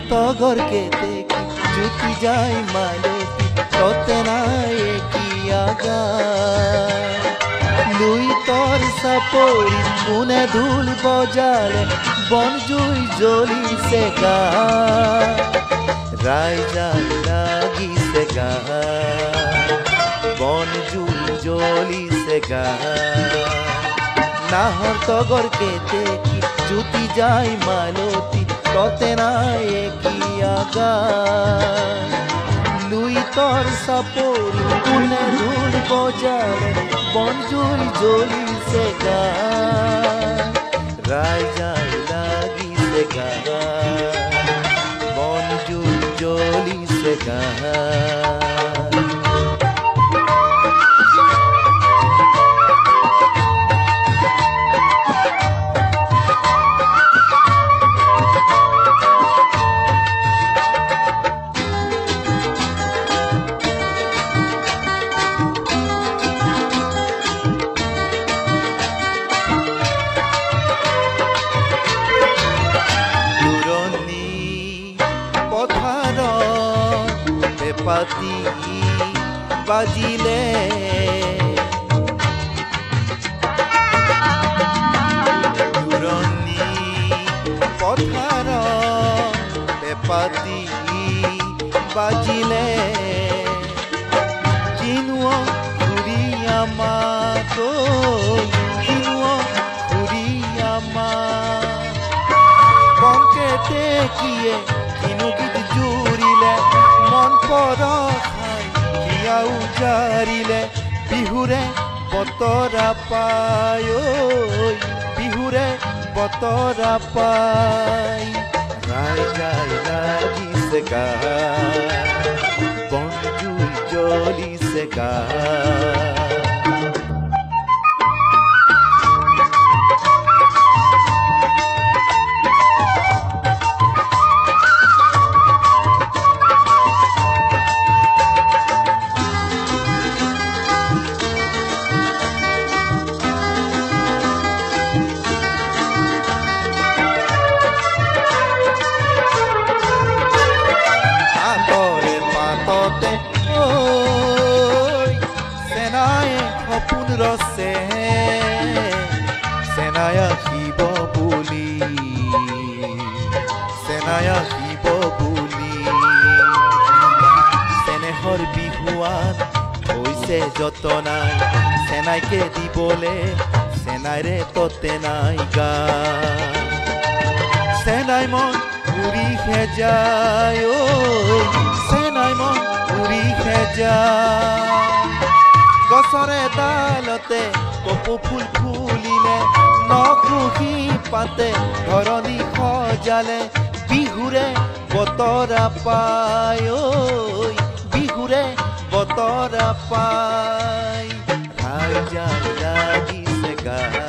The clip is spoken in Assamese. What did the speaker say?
টগর কেতে জুতি যাই মালতি ততে নাই কি আগা লুই তোর সাপরি কোনে ধুল বজালে বন জুই জ্বলি সে গা রাইজা লাগি সে গা বন জুই জ্বলি সে গা নাহর টগর কেতে জুতি যাই মালতি ততে নাই কি আগা লুই তোর সাপরি কোনে ধুল বজালে বন জুই জ্বলি সে গা রাইজা লাগি সে গা বন জুই জ্বলি সে গা পাতি বাজিলে দুরনি পথার পেপাতি বাজিলে কিনুও ঘুরিয়া মা কিনুও ঘুরিয়া মা বংকেতে কিয়ে কিনু গীত জুড়িলে মন পর খাই হিয়া উজারিলে বিহুরে বতরা পায় বিহুরে বতরা পাই রাইজাই লাগিছে গা বন জুই জ্বলিছে গা রসে সেনায়া শিব বুলি সেনায়া শিব বুলি সেনেহর বিহুয়ান হৈছে যতনাই সেনাইকে দিবলে সেনাইরে ততে নাই গা সেনাই মন উড়ি খেজায় সেনাই মন উড়ি খেজায় গছরে ডালতে কপৌ ফুল ফুলিলে নকুহি পাতে ধৰণী সজালে বিহুৰে বতৰা পায় বিহুৰে বতৰা পায় ৰাইজা লাগিছে গা